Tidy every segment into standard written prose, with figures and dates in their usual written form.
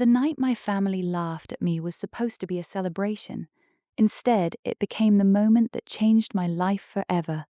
The night my family laughed at me was supposed to be a celebration. Instead, it became the moment that changed my life forever.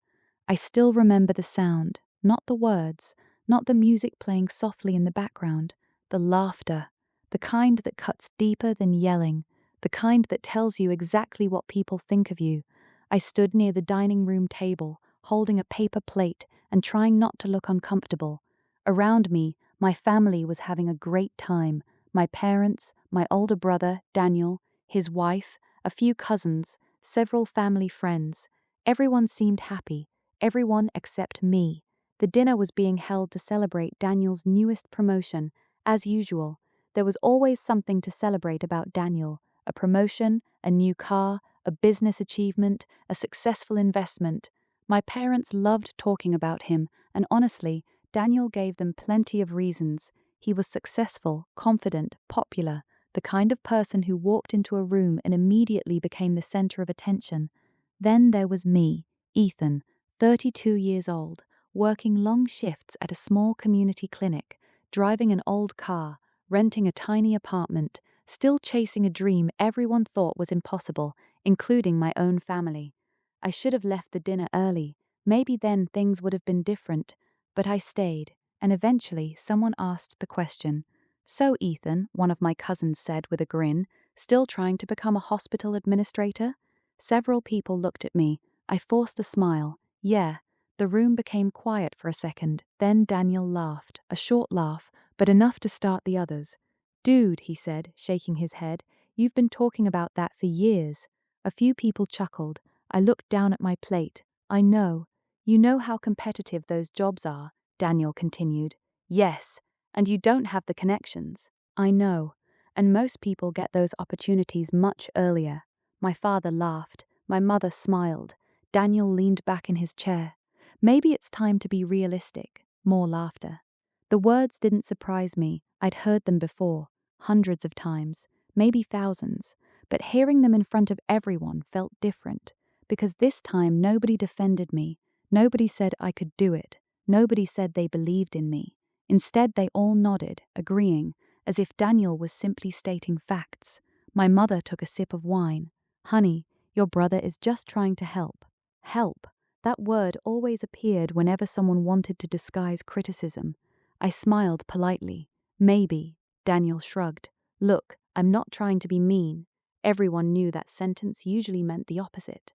I still remember the sound, not the words, not the music playing softly in the background, the laughter, the kind that cuts deeper than yelling, the kind that tells you exactly what people think of you. I stood near the dining room table, holding a paper plate and trying not to look uncomfortable. Around me, my family was having a great time. My parents, my older brother, Daniel, his wife, a few cousins, several family friends. Everyone seemed happy, everyone except me. The dinner was being held to celebrate Daniel's newest promotion. As usual, there was always something to celebrate about Daniel: a promotion, a new car, a business achievement, a successful investment. My parents loved talking about him, and honestly, Daniel gave them plenty of reasons. He was successful, confident, popular, the kind of person who walked into a room and immediately became the center of attention. Then there was me, Ethan, 32 years old, working long shifts at a small community clinic, driving an old car, renting a tiny apartment, still chasing a dream everyone thought was impossible, including my own family. I should have left the dinner early. Maybe then things would have been different, but I stayed. And eventually someone asked the question. "So, Ethan," one of my cousins said with a grin, "still trying to become a hospital administrator?" Several people looked at me. I forced a smile. "Yeah." The room became quiet for a second. Then Daniel laughed, a short laugh, but enough to start the others. "Dude," he said, shaking his head, "you've been talking about that for years." A few people chuckled. I looked down at my plate. "I know. You know how competitive those jobs are," Daniel continued. "Yes, and you don't have the connections." "I know, and most people get those opportunities much earlier." My father laughed. My mother smiled. Daniel leaned back in his chair. "Maybe it's time to be realistic." More laughter. The words didn't surprise me. I'd heard them before, hundreds of times, maybe thousands, but hearing them in front of everyone felt different, because this time nobody defended me. Nobody said I could do it. Nobody said they believed in me. Instead, they all nodded, agreeing, as if Daniel was simply stating facts. My mother took a sip of wine. "Honey, your brother is just trying to help." Help. That word always appeared whenever someone wanted to disguise criticism. I smiled politely. "Maybe." Daniel shrugged. "Look, I'm not trying to be mean." Everyone knew that sentence usually meant the opposite.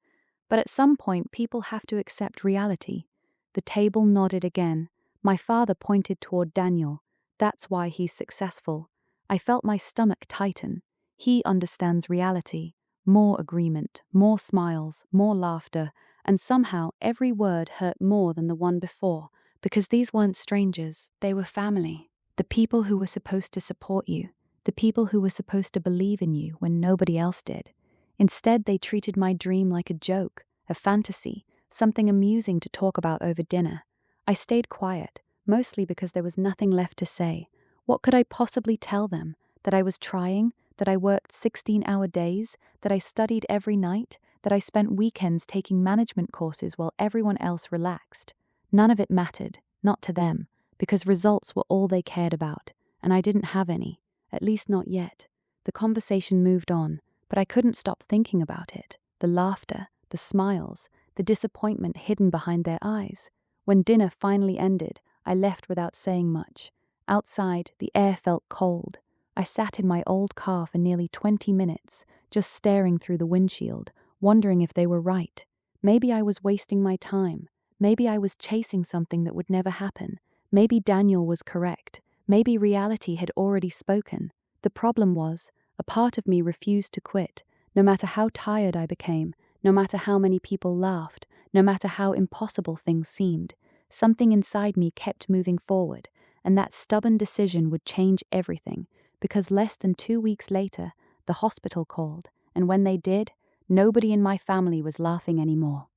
But at some point, people have to accept reality. The table nodded again. My father pointed toward Daniel. "That's why he's successful." I felt my stomach tighten. He understands reality. More agreement, more smiles, more laughter, and somehow every word hurt more than the one before, because these weren't strangers, they were family. The people who were supposed to support you, the people who were supposed to believe in you when nobody else did. Instead, they treated my dream like a joke, a fantasy, something amusing to talk about over dinner. I stayed quiet, mostly because there was nothing left to say. What could I possibly tell them? That I was trying? That I worked 16-hour days? That I studied every night? That I spent weekends taking management courses while everyone else relaxed? None of it mattered, not to them, because results were all they cared about, and I didn't have any, at least not yet. The conversation moved on, but I couldn't stop thinking about it. The laughter, the smiles, the disappointment hidden behind their eyes. When dinner finally ended, I left without saying much. Outside, the air felt cold. I sat in my old car for nearly 20 minutes, just staring through the windshield, wondering if they were right. Maybe I was wasting my time. Maybe I was chasing something that would never happen. Maybe Daniel was correct. Maybe reality had already spoken. The problem was, a part of me refused to quit, no matter how tired I became, no matter how many people laughed, no matter how impossible things seemed. Something inside me kept moving forward, and that stubborn decision would change everything, because less than 2 weeks later, the hospital called, and when they did, nobody in my family was laughing anymore.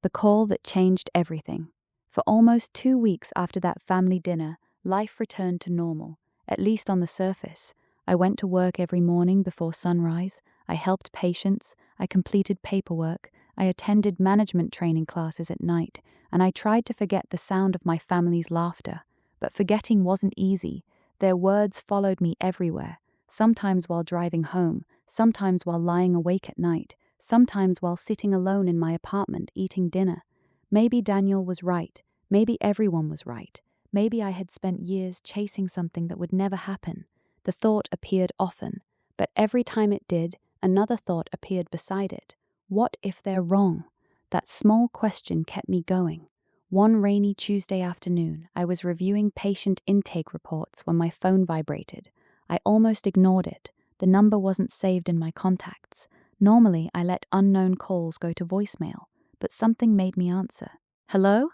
The call that changed everything. For almost 2 weeks after that family dinner, life returned to normal, at least on the surface. I went to work every morning before sunrise. I helped patients. I completed paperwork. I attended management training classes at night, and I tried to forget the sound of my family's laughter. But forgetting wasn't easy. Their words followed me everywhere. sometimes while driving home, sometimes while lying awake at night, sometimes while sitting alone in my apartment eating dinner. Maybe Daniel was right. Maybe everyone was right. Maybe I had spent years chasing something that would never happen. The thought appeared often, but every time it did, another thought appeared beside it. What if they're wrong? That small question kept me going. One rainy Tuesday afternoon, I was reviewing patient intake reports when my phone vibrated. I almost ignored it. The number wasn't saved in my contacts. Normally, I let unknown calls go to voicemail, but something made me answer. Hello?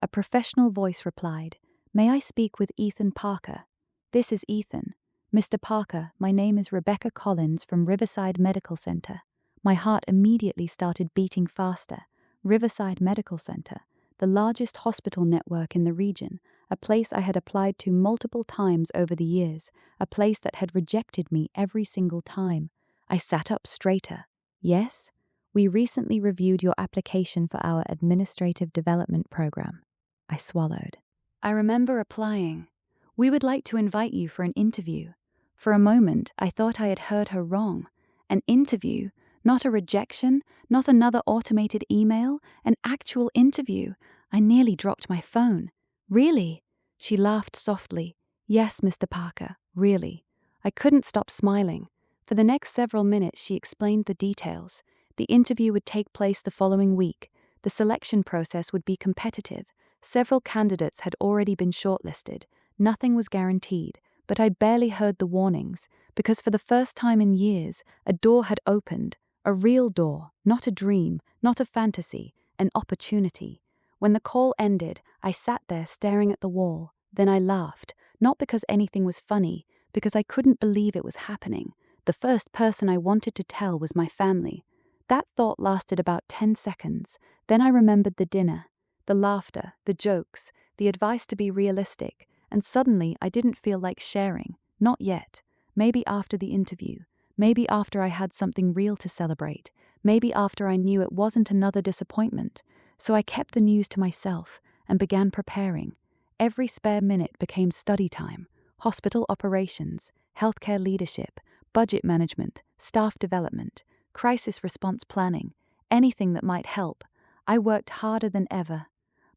A professional voice replied. May I speak with Ethan Parker? This is Ethan. Mr. Parker, my name is Rebecca Collins from Riverside Medical Center. My heart immediately started beating faster. Riverside Medical Center, the largest hospital network in the region, a place I had applied to multiple times over the years, a place that had rejected me every single time. I sat up straighter. Yes? We recently reviewed your application for our administrative development program. I swallowed. I remember applying. We would like to invite you for an interview. For a moment, I thought I had heard her wrong. An interview? Not a rejection, not another automated email, an actual interview. I nearly dropped my phone. Really? She laughed softly. Yes, Mr. Parker, really. I couldn't stop smiling. For the next several minutes, she explained the details. The interview would take place the following week. The selection process would be competitive. Several candidates had already been shortlisted. Nothing was guaranteed, but I barely heard the warnings, because for the first time in years, a door had opened. A real door, not a dream, not a fantasy, an opportunity. When the call ended, I sat there staring at the wall. Then I laughed, not because anything was funny, because I couldn't believe it was happening. The first person I wanted to tell was my family. That thought lasted about 10 seconds. Then I remembered the dinner, the laughter, the jokes, the advice to be realistic, and suddenly I didn't feel like sharing. Not yet. Maybe after the interview. Maybe after I had something real to celebrate. Maybe after I knew it wasn't another disappointment. So I kept the news to myself and began preparing. Every spare minute became study time. Hospital operations, healthcare leadership, budget management, staff development, crisis response planning, anything that might help. I worked harder than ever.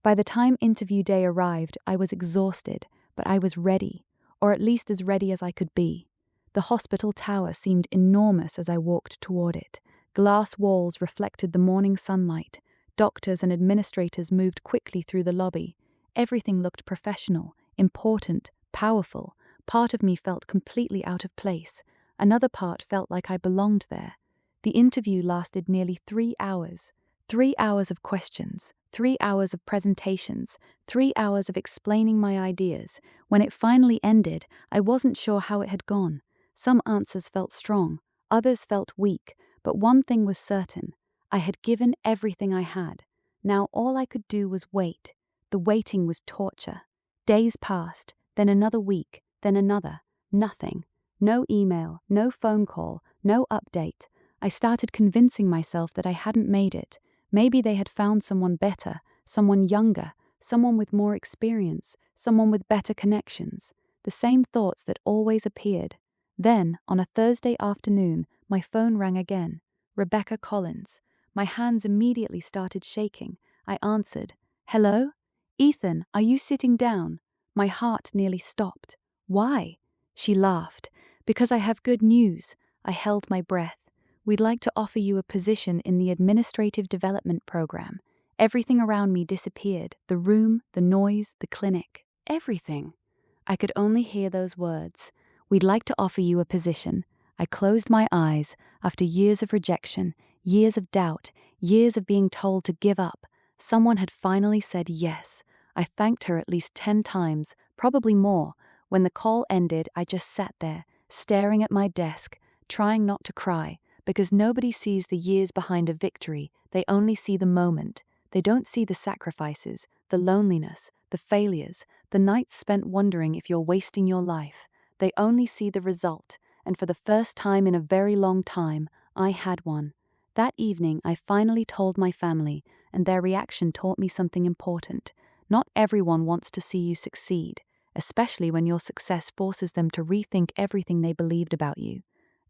By the time interview day arrived, I was exhausted, but I was ready, or at least as ready as I could be. The hospital tower seemed enormous as I walked toward it. Glass walls reflected the morning sunlight. Doctors and administrators moved quickly through the lobby. Everything looked professional, important, powerful. Part of me felt completely out of place. Another part felt like I belonged there. The interview lasted nearly 3 hours. 3 hours of questions, 3 hours of presentations, 3 hours of explaining my ideas. When it finally ended, I wasn't sure how it had gone. Some answers felt strong, others felt weak, but one thing was certain. I had given everything I had. Now all I could do was wait. The waiting was torture. Days passed, then another week, then another. Nothing. No email, no phone call, no update. I started convincing myself that I hadn't made it. Maybe they had found someone better, someone younger, someone with more experience, someone with better connections. The same thoughts that always appeared. Then, on a Thursday afternoon, my phone rang again. Rebecca Collins. My hands immediately started shaking. I answered. Hello? Ethan, are you sitting down? My heart nearly stopped. Why? She laughed. Because I have good news. I held my breath. We'd like to offer you a position in the administrative development program. Everything around me disappeared. The room, the noise, the clinic. Everything. I could only hear those words. We'd like to offer you a position. I closed my eyes. After years of rejection, years of doubt, years of being told to give up, someone had finally said yes. I thanked her at least 10 times, probably more. When the call ended, I just sat there, staring at my desk, trying not to cry, because nobody sees the years behind a victory. They only see the moment. They don't see the sacrifices, the loneliness, the failures, the nights spent wondering if you're wasting your life. They only see the result, and for the first time in a very long time, I had one. That evening, I finally told my family, and their reaction taught me something important. Not everyone wants to see you succeed. especially when your success forces them to rethink everything they believed about you.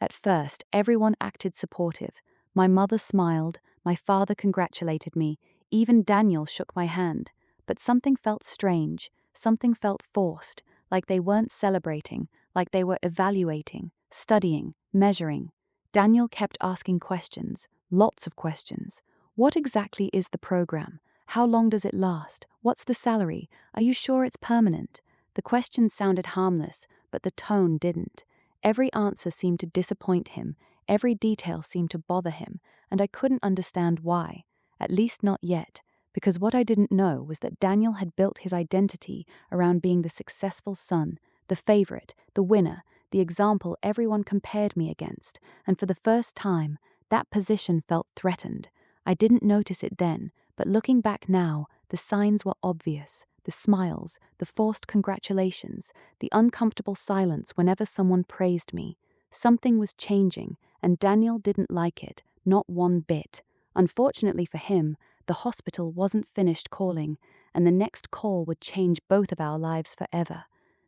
At first, everyone acted supportive. My mother smiled, my father congratulated me, even Daniel shook my hand. But something felt strange, something felt forced, like they weren't celebrating, like they were evaluating, studying, measuring. Daniel kept asking questions, lots of questions. What exactly is the program? How long does it last? What's the salary? Are you sure it's permanent? The questions sounded harmless, but the tone didn't. Every answer seemed to disappoint him, every detail seemed to bother him, and I couldn't understand why. At least not yet, because what I didn't know was that Daniel had built his identity around being the successful son, the favorite, the winner, the example everyone compared me against, and for the first time, that position felt threatened. I didn't notice it then, but looking back now, the signs were obvious. The smiles, the forced congratulations, the uncomfortable silence whenever someone praised me. Something was changing, and Daniel didn't like it, not one bit. Unfortunately for him, the hospital wasn't finished calling, and the next call would change both of our lives forever.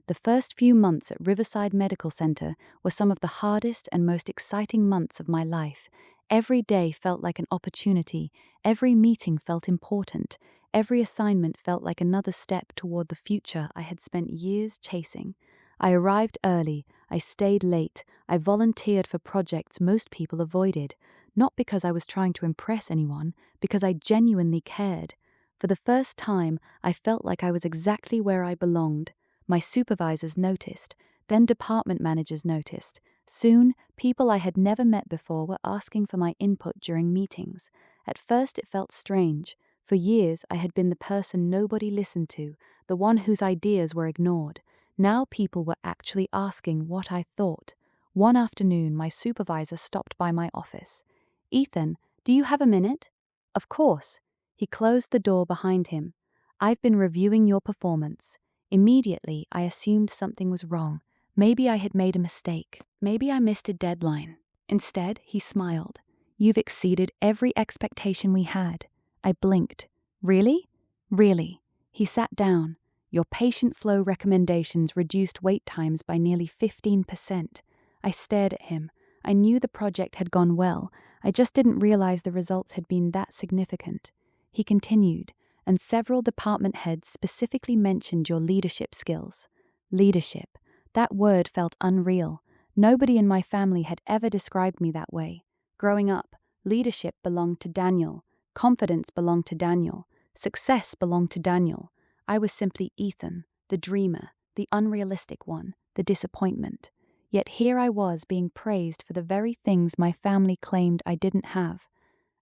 The first few months at Riverside Medical Center were some of the hardest and most exciting months of my life. Every day felt like an opportunity, every meeting felt important, every assignment felt like another step toward the future I had spent years chasing. I arrived early, I stayed late, I volunteered for projects most people avoided, not because I was trying to impress anyone, because I genuinely cared. For the first time, I felt like I was exactly where I belonged. My supervisors noticed, then department managers noticed. Soon, people I had never met before were asking for my input during meetings. At first, it felt strange. For years, I had been the person nobody listened to, the one whose ideas were ignored. Now people were actually asking what I thought. One afternoon, my supervisor stopped by my office. "Ethan, do you have a minute?" "Of course." He closed the door behind him. "I've been reviewing your performance." Immediately, I assumed something was wrong. Maybe I had made a mistake. Maybe I missed a deadline. Instead, he smiled. "You've exceeded every expectation we had." I blinked. "Really?" "Really." He sat down. "Your patient flow recommendations reduced wait times by nearly 15%. I stared at him. I knew the project had gone well. I just didn't realize the results had been that significant. He continued, "And several department heads specifically mentioned your leadership skills." Leadership. That word felt unreal. Nobody in my family had ever described me that way. Growing up, leadership belonged to Daniel. Confidence belonged to Daniel. Success belonged to Daniel. I was simply Ethan, the dreamer, the unrealistic one, the disappointment. Yet here I was being praised for the very things my family claimed I didn't have.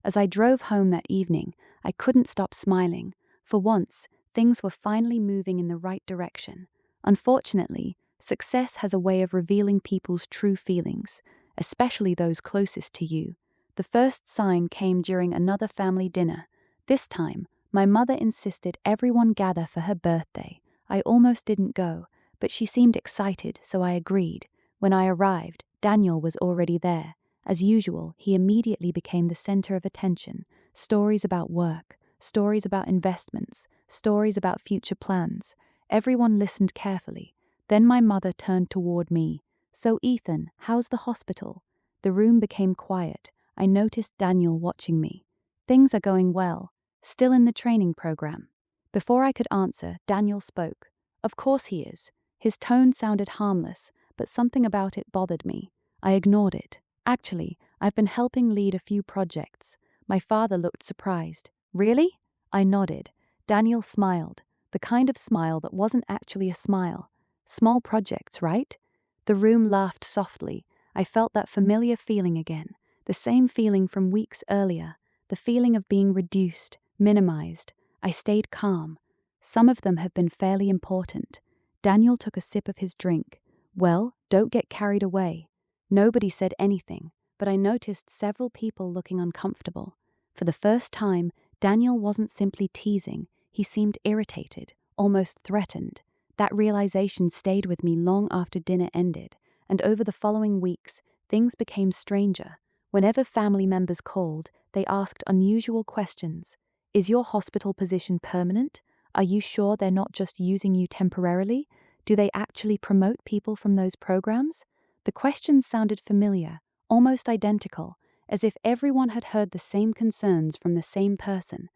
As I drove home that evening, I couldn't stop smiling. For once, things were finally moving in the right direction. Unfortunately, success has a way of revealing people's true feelings, especially those closest to you. The first sign came during another family dinner. This time, my mother insisted everyone gather for her birthday. I almost didn't go, but she seemed excited, so I agreed. When I arrived, Daniel was already there. As usual, he immediately became the center of attention. Stories about work, stories about investments, stories about future plans. Everyone listened carefully. Then my mother turned toward me. "So, Ethan, how's the hospital?" The room became quiet. I noticed Daniel watching me. "Things are going well. Still in the training program." Before I could answer, Daniel spoke. "Of course he is." His tone sounded harmless, but something about it bothered me. I ignored it. "Actually, I've been helping lead a few projects." My father looked surprised. "Really?" I nodded. Daniel smiled, the kind of smile that wasn't actually a smile. "Small projects, right?" The room laughed softly. I felt that familiar feeling again, the same feeling from weeks earlier, the feeling of being reduced, minimized. I stayed calm. "Some of them have been fairly important." Daniel took a sip of his drink. "Well, don't get carried away." Nobody said anything, but I noticed several people looking uncomfortable. For the first time, Daniel wasn't simply teasing. He seemed irritated, almost threatened. That realization stayed with me long after dinner ended, and over the following weeks, things became stranger. Whenever family members called, they asked unusual questions. "Is your hospital position permanent? Are you sure they're not just using you temporarily?" Do they actually promote people from those programs? The questions sounded familiar, almost identical, as if everyone had heard the same concerns from the same person.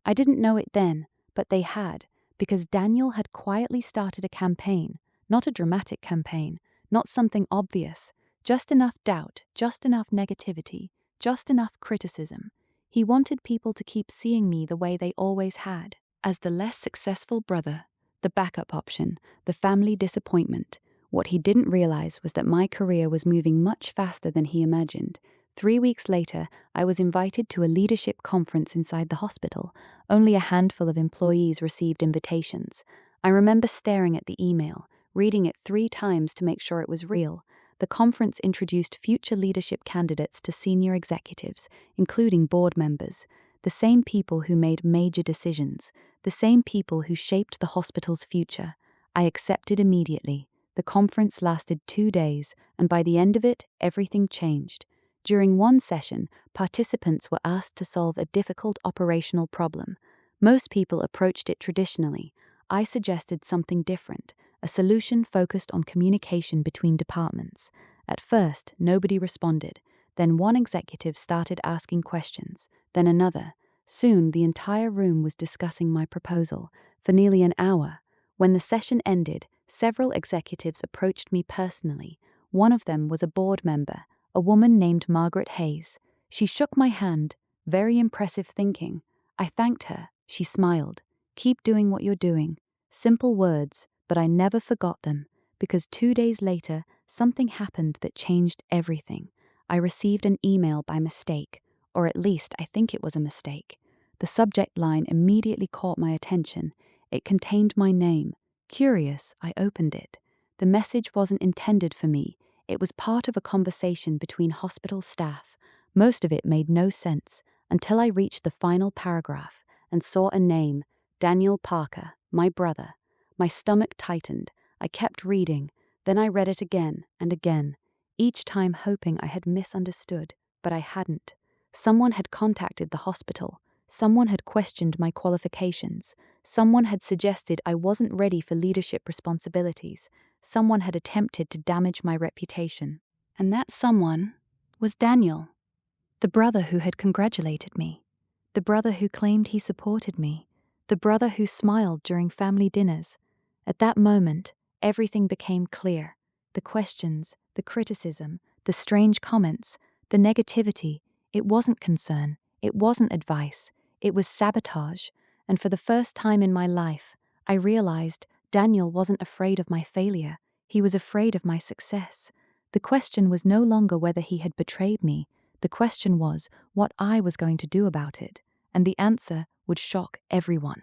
I didn't know it then, but they had, because Daniel had quietly started a campaign, not a dramatic campaign, not something obvious, just enough doubt, just enough negativity, just enough criticism. He wanted people to keep seeing me the way they always had, as the less successful brother, the backup option, the family disappointment. What he didn't realize was that my career was moving much faster than he imagined. 3 weeks later, I was invited to a leadership conference inside the hospital. Only a handful of employees received invitations. I remember staring at the email, reading it 3 times to make sure it was real. The conference introduced future leadership candidates to senior executives, including board members, the same people who made major decisions, the same people who shaped the hospital's future. I accepted immediately. The conference lasted 2 days, and by the end of it, everything changed. During one session, participants were asked to solve a difficult operational problem. Most people approached it traditionally. I suggested something different, a solution focused on communication between departments. At first, nobody responded. Then one executive started asking questions, then another. Soon, the entire room was discussing my proposal. For nearly an hour. When the session ended, several executives approached me personally. One of them was a board member, a woman named Margaret Hayes. She shook my hand, very impressive thinking. I thanked her. She smiled. Keep doing what you're doing. Simple words, but I never forgot them, because 2 days later, something happened that changed everything. I received an email by mistake, or at least I think it was a mistake. The subject line immediately caught my attention. It contained my name. Curious, I opened it. The message wasn't intended for me. It was part of a conversation between hospital staff. Most of it made no sense until I reached the final paragraph and saw a name, Daniel Parker, my brother. My stomach tightened. I kept reading. Then I read it again and again, each time hoping I had misunderstood, but I hadn't. Someone had contacted the hospital. Someone had questioned my qualifications. Someone had suggested I wasn't ready for leadership responsibilities. Someone had attempted to damage my reputation. And that someone was Daniel, the brother who had congratulated me, the brother who claimed he supported me, the brother who smiled during family dinners. At that moment, everything became clear. The questions, the criticism, the strange comments, the negativity. It wasn't concern. It wasn't advice. It was sabotage. And for the first time in my life, I realized Daniel wasn't afraid of my failure. He was afraid of my success. The question was no longer whether he had betrayed me. The question was what I was going to do about it. And the answer would shock everyone.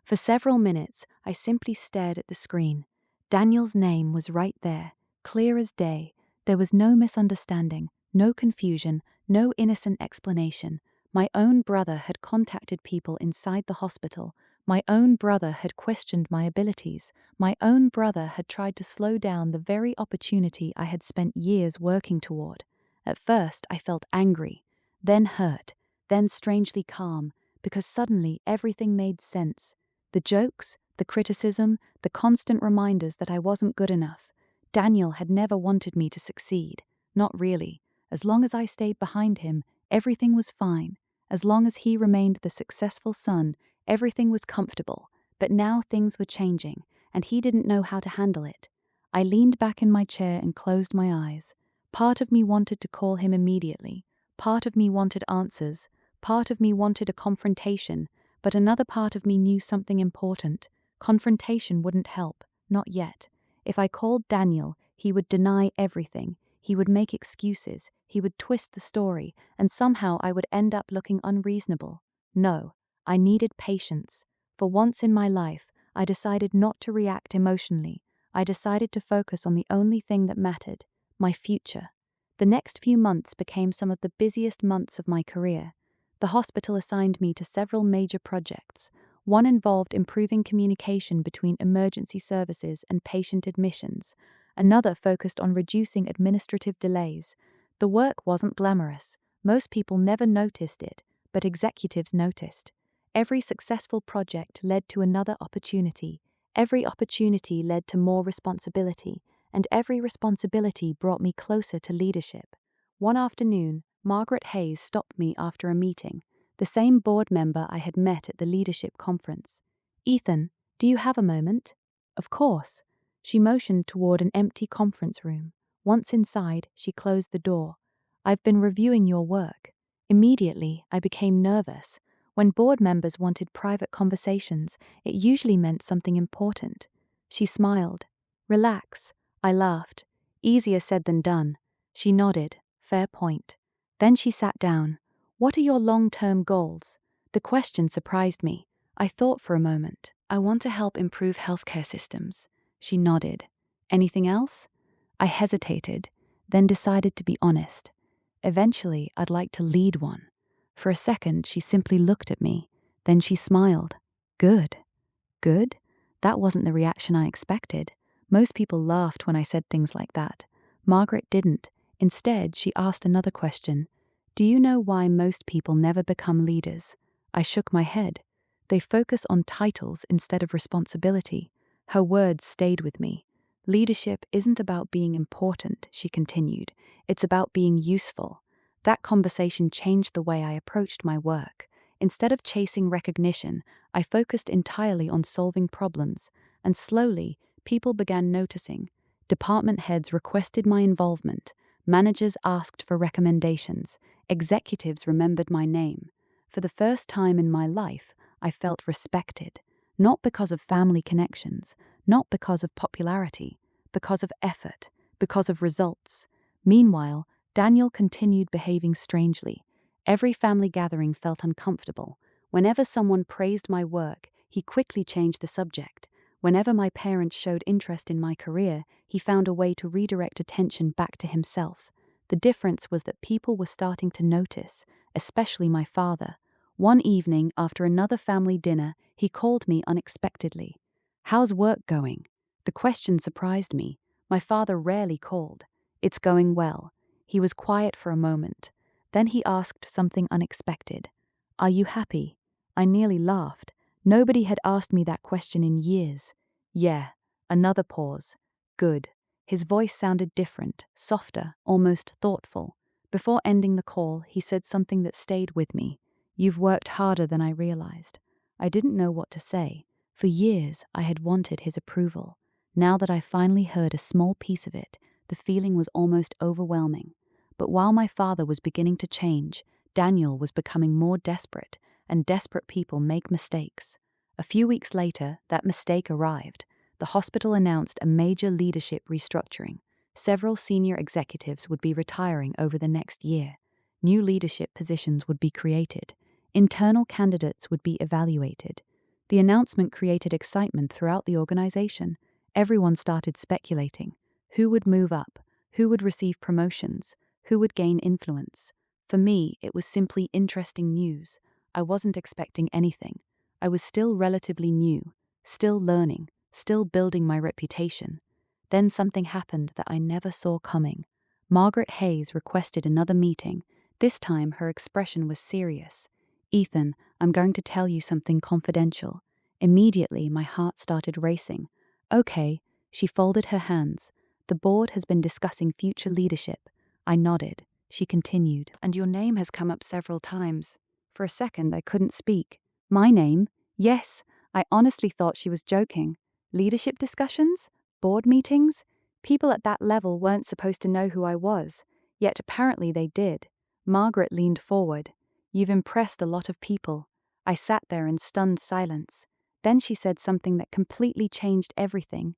For several minutes, I simply stared at the screen. Daniel's name was right there, clear as day. There was no misunderstanding, no confusion, no innocent explanation. My own brother had contacted people inside the hospital. My own brother had questioned my abilities. My own brother had tried to slow down the very opportunity I had spent years working toward. At first, I felt angry, then hurt, then strangely calm, because suddenly everything made sense. The jokes, the criticism, the constant reminders that I wasn't good enough. Daniel had never wanted me to succeed. Not really. As long as I stayed behind him, everything was fine. As long as he remained the successful son, everything was comfortable. But now things were changing, and he didn't know how to handle it. I leaned back in my chair and closed my eyes. Part of me wanted to call him immediately. Part of me wanted answers. Part of me wanted a confrontation. But another part of me knew something important. Confrontation wouldn't help, not yet. If I called Daniel, he would deny everything. He would make excuses. He would twist the story, and somehow I would end up looking unreasonable. No, I needed patience. For once in my life, I decided not to react emotionally. I decided to focus on the only thing that mattered, my future. The next few months became some of the busiest months of my career. The hospital assigned me to several major projects. One involved improving communication between emergency services and patient admissions. Another focused on reducing administrative delays. The work wasn't glamorous. Most people never noticed it, but executives noticed. Every successful project led to another opportunity. Every opportunity led to more responsibility, and every responsibility brought me closer to leadership. One afternoon, Margaret Hayes stopped me after a meeting, the same board member I had met at the leadership conference. "Ethan, do you have a moment?" "Of course." She motioned toward an empty conference room. Once inside, she closed the door. "I've been reviewing your work." Immediately, I became nervous. When board members wanted private conversations, it usually meant something important. She smiled. "Relax." I laughed. "Easier said than done." She nodded. "Fair point." Then she sat down. "What are your long-term goals?" The question surprised me. I thought for a moment. "I want to help improve healthcare systems." She nodded. "Anything else?" I hesitated, then decided to be honest. Eventually, I'd like to lead one. For a second, she simply looked at me. Then she smiled. "Good." "Good?" That wasn't the reaction I expected. Most people laughed when I said things like that. Margaret didn't. Instead, she asked another question. "Do you know why most people never become leaders?" I shook my head. "They focus on titles instead of responsibility." Her words stayed with me. "Leadership isn't about being important," she continued. "It's about being useful." That conversation changed the way I approached my work. Instead of chasing recognition, I focused entirely on solving problems, and slowly, people began noticing. Department heads requested my involvement, managers asked for recommendations, executives remembered my name. For the first time in my life, I felt respected, not because of family connections, not because of popularity, because of effort, because of results. Meanwhile, Daniel continued behaving strangely. Every family gathering felt uncomfortable. Whenever someone praised my work, he quickly changed the subject. Whenever my parents showed interest in my career, he found a way to redirect attention back to himself. The difference was that people were starting to notice, especially my father. One evening, after another family dinner, he called me unexpectedly. "How's work going?" The question surprised me. My father rarely called. "It's going well." He was quiet for a moment. Then he asked something unexpected. "Are you happy?" I nearly laughed. Nobody had asked me that question in years. "Yeah." Another pause. "Good." His voice sounded different, softer, almost thoughtful. Before ending the call, he said something that stayed with me. "You've worked harder than I realized." I didn't know what to say. For years, I had wanted his approval. Now that I finally heard a small piece of it, the feeling was almost overwhelming. But while my father was beginning to change, Daniel was becoming more desperate, and desperate people make mistakes. A few weeks later, that mistake arrived. The hospital announced a major leadership restructuring. Several senior executives would be retiring over the next year. New leadership positions would be created. Internal candidates would be evaluated. The announcement created excitement throughout the organization. Everyone started speculating. Who would move up? Who would receive promotions? Who would gain influence? For me, it was simply interesting news. I wasn't expecting anything. I was still relatively new, still learning, still building my reputation. Then something happened that I never saw coming. Margaret Hayes requested another meeting. This time her expression was serious. "Ethan, I'm going to tell you something confidential." Immediately, my heart started racing. "Okay." She folded her hands. "The board has been discussing future leadership." I nodded. She continued, "And your name has come up several times." For a second, I couldn't speak. "My name?" "Yes." I honestly thought she was joking. Leadership discussions? Board meetings? People at that level weren't supposed to know who I was, yet apparently they did. Margaret leaned forward. "You've impressed a lot of people." I sat there in stunned silence. Then she said something that completely changed everything.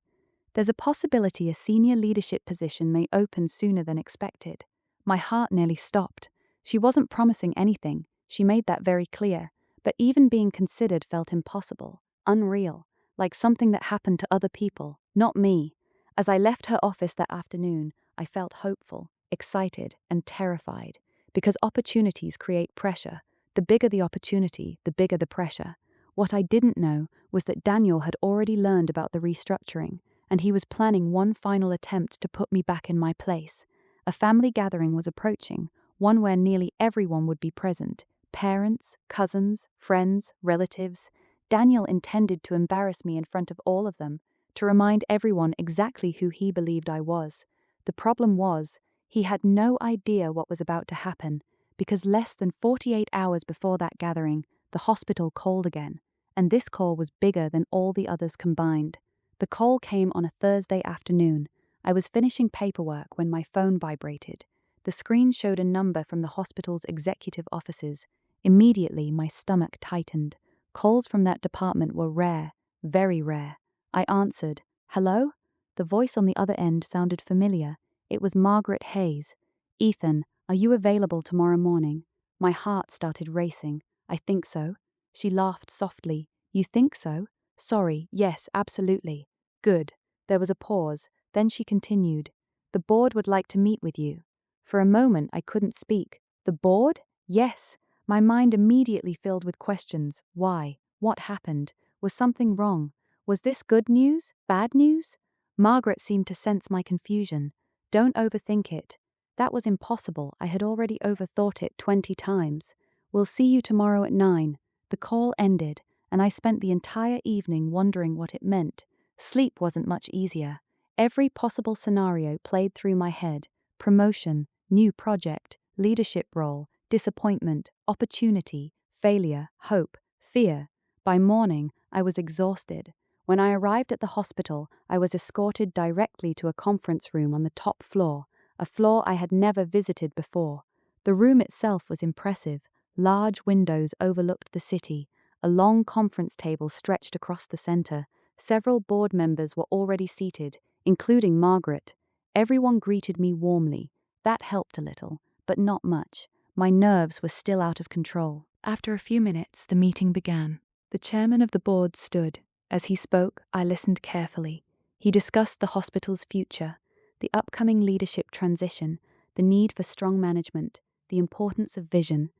"There's a possibility a senior leadership position may open sooner than expected." My heart nearly stopped. She wasn't promising anything. She made that very clear. But even being considered felt impossible, unreal, like something that happened to other people, not me. As I left her office that afternoon, I felt hopeful, excited, and terrified. Because opportunities create pressure. The bigger the opportunity, the bigger the pressure. What I didn't know was that Daniel had already learned about the restructuring, and he was planning one final attempt to put me back in my place. A family gathering was approaching, one where nearly everyone would be present. Parents, cousins, friends, relatives. Daniel intended to embarrass me in front of all of them, to remind everyone exactly who he believed I was. The problem was, he had no idea what was about to happen, because less than 48 hours before that gathering, the hospital called again, and this call was bigger than all the others combined. The call came on a Thursday afternoon. I was finishing paperwork when my phone vibrated. The screen showed a number from the hospital's executive offices. Immediately, my stomach tightened. Calls from that department were rare, very rare. I answered, "Hello?" The voice on the other end sounded familiar. It was Margaret Hayes. "Ethan, are you available tomorrow morning?" My heart started racing. "I think so." She laughed softly. "You think so?" "Sorry, yes, absolutely." "Good." There was a pause. Then she continued, "The board would like to meet with you." For a moment, I couldn't speak. The board? Yes. My mind immediately filled with questions. Why? What happened? Was something wrong? Was this good news? Bad news? Margaret seemed to sense my confusion. "Don't overthink it." That was impossible. I had already overthought it 20 times. "We'll see you tomorrow at 9. The call ended, and I spent the entire evening wondering what it meant. Sleep wasn't much easier. Every possible scenario played through my head. Promotion, new project, leadership role, disappointment, opportunity, failure, hope, fear. By morning, I was exhausted. When I arrived at the hospital, I was escorted directly to a conference room on the top floor, a floor I had never visited before. The room itself was impressive. Large windows overlooked the city. A long conference table stretched across the center. Several board members were already seated, including Margaret. Everyone greeted me warmly. That helped a little, but not much. My nerves were still out of control. After a few minutes, the meeting began. The chairman of the board stood. As he spoke, I listened carefully. He discussed the hospital's future, the upcoming leadership transition, the need for strong management, the importance of vision.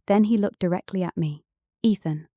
Then he looked directly at me. "Ethan."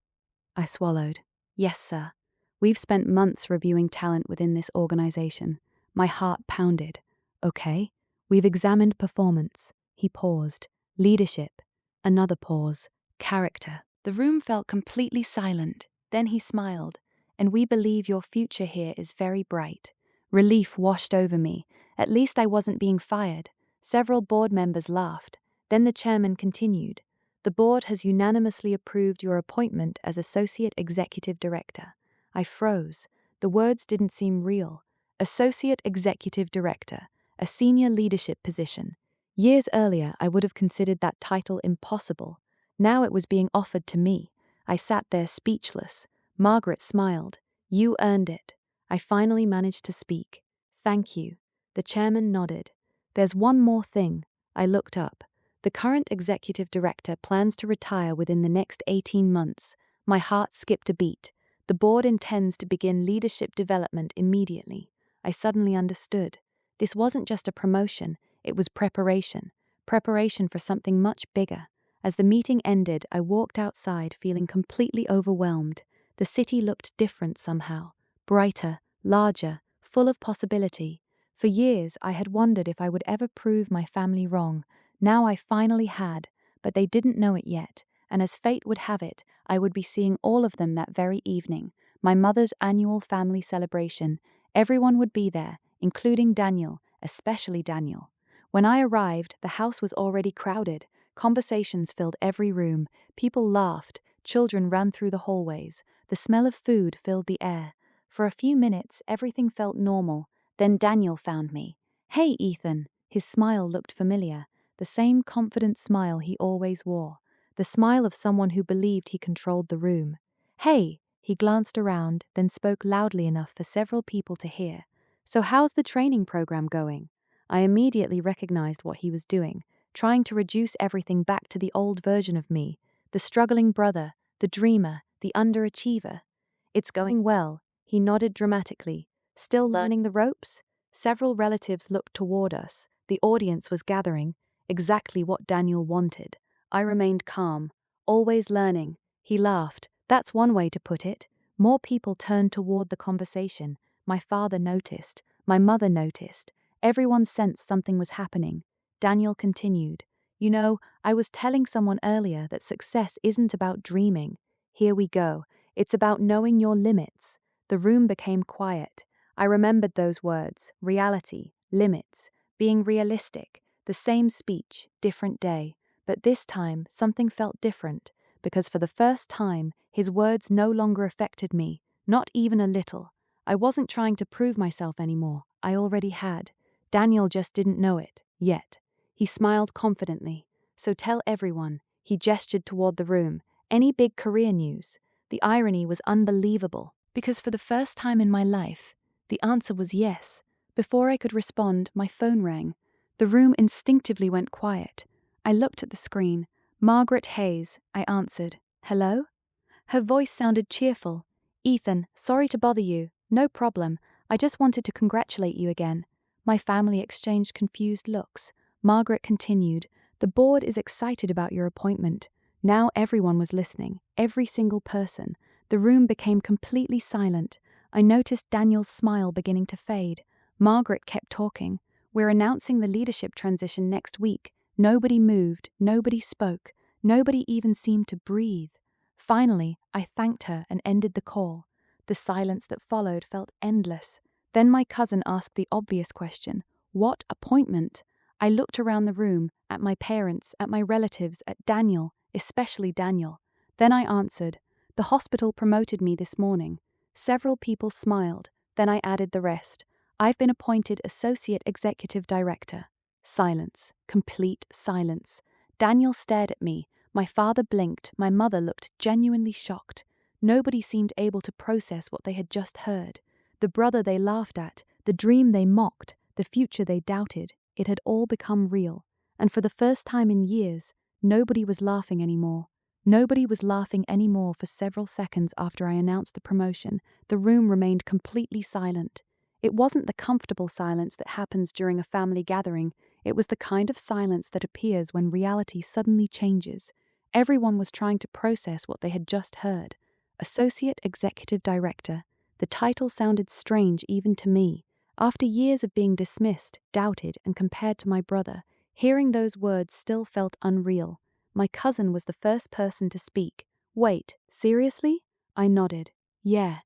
I swallowed. "Yes, sir." "We've spent months reviewing talent within this organization." My heart pounded. "Okay." "We've examined performance." He paused. "Leadership." Another pause. "Character." The room felt completely silent. Then he smiled. "And we believe your future here is very bright." Relief washed over me. At least I wasn't being fired. Several board members laughed. Then the chairman continued. "The board has unanimously approved your appointment as Associate Executive Director." I froze. The words didn't seem real. Associate Executive Director, a senior leadership position. Years earlier, I would have considered that title impossible. Now it was being offered to me. I sat there speechless. Margaret smiled. "You earned it." I finally managed to speak. "Thank you." The chairman nodded. "There's one more thing." I looked up. "The current executive director plans to retire within the next 18 months. My heart skipped a beat. The board intends to begin leadership development immediately. I suddenly understood. This wasn't just a promotion, it was preparation. Preparation for something much bigger. As the meeting ended, I walked outside feeling completely overwhelmed. The city looked different somehow. Brighter, larger, full of possibility. For years, I had wondered if I would ever prove my family wrong. Now I finally had, but they didn't know it yet, and as fate would have it, I would be seeing all of them that very evening, my mother's annual family celebration. Everyone would be there, including Daniel, especially Daniel. When I arrived, the house was already crowded. Conversations filled every room. People laughed. Children ran through the hallways. The smell of food filled the air. For a few minutes, everything felt normal. Then Daniel found me. "Hey, Ethan." His smile looked familiar. The same confident smile he always wore. The smile of someone who believed he controlled the room. "Hey." He glanced around, then spoke loudly enough for several people to hear. "So how's the training program going?" I immediately recognized what he was doing, trying to reduce everything back to the old version of me, the struggling brother, the dreamer, the underachiever. "It's going well." He nodded dramatically. "Still learning the ropes?" Several relatives looked toward us. The audience was gathering. Exactly what Daniel wanted. I remained calm. "Always learning." He laughed. "That's one way to put it." More people turned toward the conversation. My father noticed. My mother noticed. Everyone sensed something was happening. Daniel continued. "You know, I was telling someone earlier that success isn't about dreaming. Here we go. It's about knowing your limits. The room became quiet. I remembered those words: reality, limits, being realistic. The same speech, different day. But this time, something felt different, because for the first time, his words no longer affected me, not even a little. I wasn't trying to prove myself anymore. I already had. Daniel just didn't know it, yet. He smiled confidently. So tell everyone. He gestured toward the room. Any big career news? The irony was unbelievable, because for the first time in my life, the answer was yes. Before I could respond, my phone rang. The room instinctively went quiet. I looked at the screen. Margaret Hayes, I answered. Hello? Her voice sounded cheerful. Ethan, sorry to bother you. No problem. I just wanted to congratulate you again. My family exchanged confused looks. Margaret continued. The board is excited about your appointment. Now everyone was listening, every single person. The room became completely silent. I noticed Daniel's smile beginning to fade. Margaret kept talking. We're announcing the leadership transition next week. Nobody moved, nobody spoke, nobody even seemed to breathe. Finally, I thanked her and ended the call. The silence that followed felt endless. Then my cousin asked the obvious question: what appointment? I looked around the room, at my parents, at my relatives, at Daniel, especially Daniel. Then I answered, the hospital promoted me this morning. Several people smiled. Then I added the rest. I've been appointed Associate Executive Director. Silence. Complete silence. Daniel stared at me. My father blinked. My mother looked genuinely shocked. Nobody seemed able to process what they had just heard. The brother they laughed at, the dream they mocked, the future they doubted, it had all become real. And for the first time in years, nobody was laughing anymore. Nobody was laughing anymore for several seconds after I announced the promotion. The room remained completely silent. It wasn't the comfortable silence that happens during a family gathering. It was the kind of silence that appears when reality suddenly changes. Everyone was trying to process what they had just heard. Associate Executive Director. The title sounded strange even to me. After years of being dismissed, doubted, and compared to my brother, hearing those words still felt unreal. My cousin was the first person to speak. Wait, seriously? I nodded. Yeah.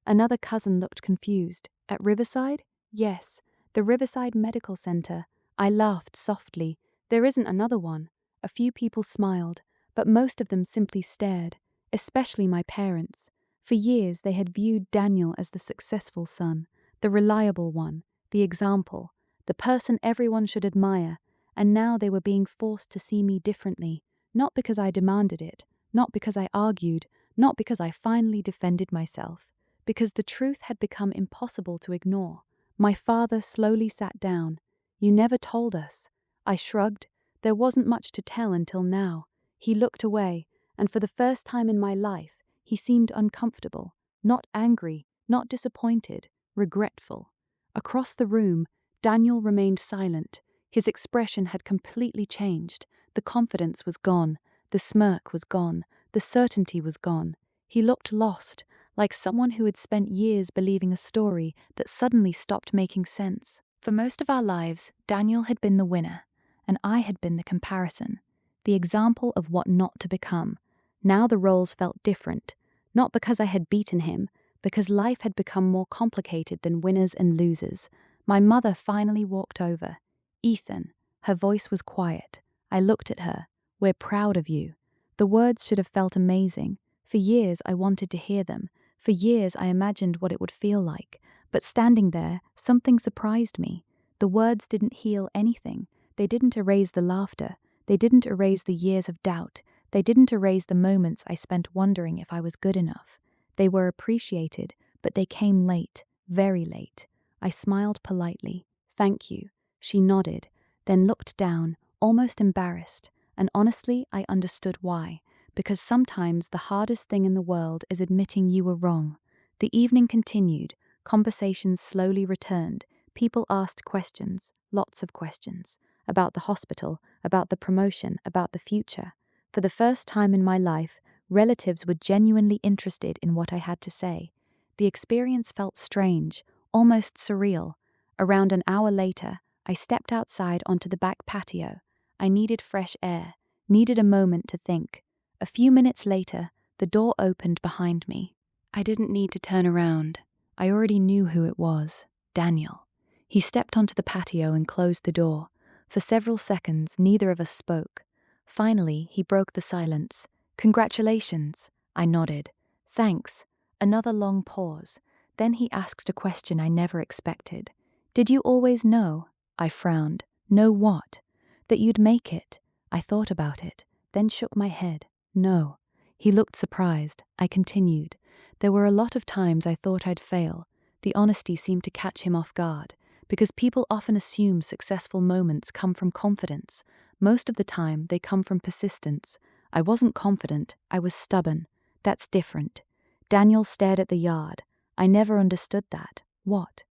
Another cousin looked confused. At Riverside? Yes. The Riverside Medical Center. I laughed softly. There isn't another one. A few people smiled, but most of them simply stared, especially my parents. For years they had viewed Daniel as the successful son, the reliable one, the example, the person everyone should admire, and now they were being forced to see me differently, not because I demanded it, not because I argued, not because I finally defended myself, because the truth had become impossible to ignore. My father slowly sat down. You never told us. I shrugged. There wasn't much to tell until now. He looked away, and for the first time in my life, he seemed uncomfortable, not angry, not disappointed, regretful. Across the room, Daniel remained silent. His expression had completely changed. The confidence was gone. The smirk was gone. The certainty was gone. He looked lost, like someone who had spent years believing a story that suddenly stopped making sense. For most of our lives, Daniel had been the winner, and I had been the comparison, the example of what not to become. Now the roles felt different, not because I had beaten him, because life had become more complicated than winners and losers. My mother finally walked over. Ethan. Her voice was quiet. I looked at her. We're proud of you. The words should have felt amazing. For years I wanted to hear them. For years I imagined what it would feel like. But standing there, something surprised me. The words didn't heal anything. They didn't erase the laughter. They didn't erase the years of doubt. They didn't erase the moments I spent wondering if I was good enough. They were appreciated, but they came late, very late. I smiled politely. Thank you. She nodded, then looked down, almost embarrassed, and honestly, I understood why. Because sometimes the hardest thing in the world is admitting you were wrong. The evening continued. Conversations slowly returned. People asked questions, lots of questions, about the hospital, about the promotion, about the future. For the first time in my life, relatives were genuinely interested in what I had to say. The experience felt strange, almost surreal. Around an hour later, I stepped outside onto the back patio. I needed fresh air, needed a moment to think. A few minutes later, the door opened behind me. I didn't need to turn around. I already knew who it was. Daniel. He stepped onto the patio and closed the door. For several seconds, neither of us spoke. Finally, he broke the silence. "Congratulations." I nodded. "Thanks." Another long pause. Then he asked a question I never expected. "Did you always know?" I frowned. "Know what?" "That you'd make it." I thought about it, then shook my head. "No." He looked surprised. I continued. "There were a lot of times I thought I'd fail." The honesty seemed to catch him off guard, because people often assume successful moments come from confidence. Most of the time, they come from persistence. I wasn't confident, I was stubborn. That's different. Daniel stared at the yard. I never understood that. What?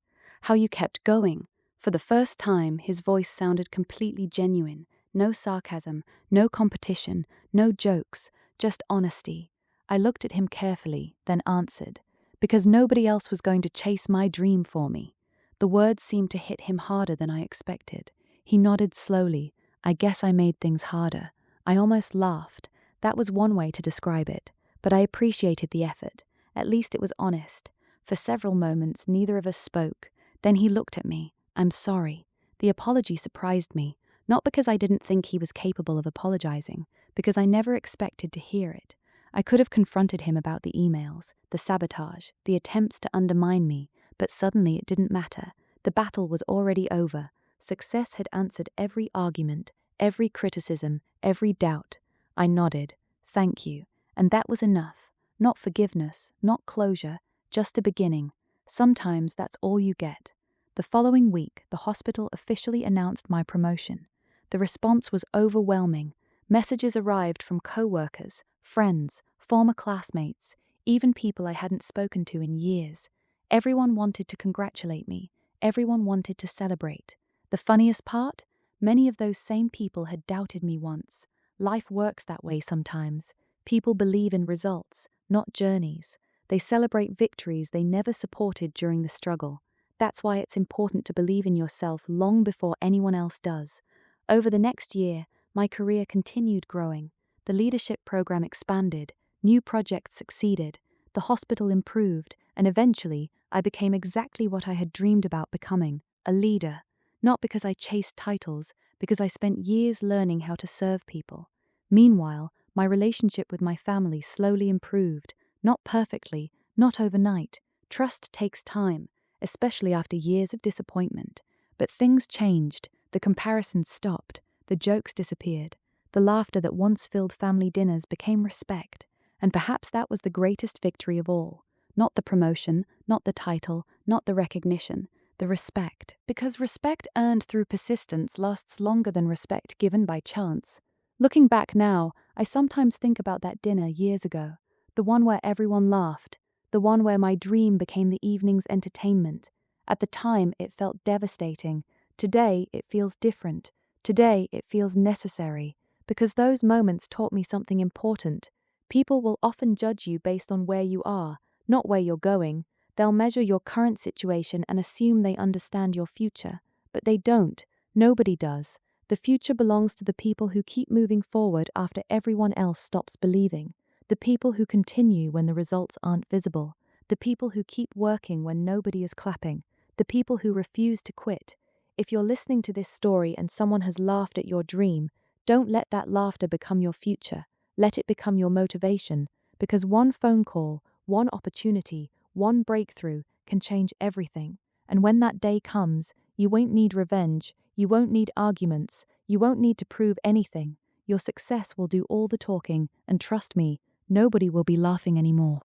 How you kept going. For the first time, his voice sounded completely genuine. No sarcasm, no competition, no jokes, just honesty. I looked at him carefully, then answered. Because nobody else was going to chase my dream for me. The words seemed to hit him harder than I expected. He nodded slowly. I guess I made things harder. I almost laughed. That was one way to describe it. But I appreciated the effort. At least it was honest. For several moments, neither of us spoke. Then he looked at me. "I'm sorry." The apology surprised me. Not because I didn't think he was capable of apologizing, because I never expected to hear it. I could have confronted him about the emails, the sabotage, the attempts to undermine me, but suddenly it didn't matter. The battle was already over. Success had answered every argument, every criticism, every doubt. I nodded. "Thank you." And that was enough. Not forgiveness, not closure, just a beginning. Sometimes that's all you get. The following week, the hospital officially announced my promotion. The response was overwhelming. Messages arrived from co-workers, friends, former classmates, even people I hadn't spoken to in years. Everyone wanted to congratulate me. Everyone wanted to celebrate. The funniest part? Many of those same people had doubted me once. Life works that way sometimes. People believe in results, not journeys. They celebrate victories they never supported during the struggle. That's why it's important to believe in yourself long before anyone else does. Over the next year, my career continued growing. The leadership program expanded, new projects succeeded, the hospital improved, and eventually I became exactly what I had dreamed about becoming, a leader. Not because I chased titles, because I spent years learning how to serve people. Meanwhile, my relationship with my family slowly improved, not perfectly, not overnight. Trust takes time, especially after years of disappointment. But things changed, the comparisons stopped, the jokes disappeared. The laughter that once filled family dinners became respect, and perhaps that was the greatest victory of all. Not the promotion, not the title, not the recognition, the respect. Because respect earned through persistence lasts longer than respect given by chance. Looking back now, I sometimes think about that dinner years ago, the one where everyone laughed, the one where my dream became the evening's entertainment. At the time, it felt devastating. Today, it feels different. Today, it feels necessary. Because those moments taught me something important. People will often judge you based on where you are, not where you're going. They'll measure your current situation and assume they understand your future. But they don't. Nobody does. The future belongs to the people who keep moving forward after everyone else stops believing. The people who continue when the results aren't visible. The people who keep working when nobody is clapping. The people who refuse to quit. If you're listening to this story and someone has laughed at your dream, don't let that laughter become your future. Let it become your motivation, because one phone call, one opportunity, one breakthrough can change everything. And when that day comes, you won't need revenge, you won't need arguments, you won't need to prove anything. Your success will do all the talking, and trust me, nobody will be laughing anymore.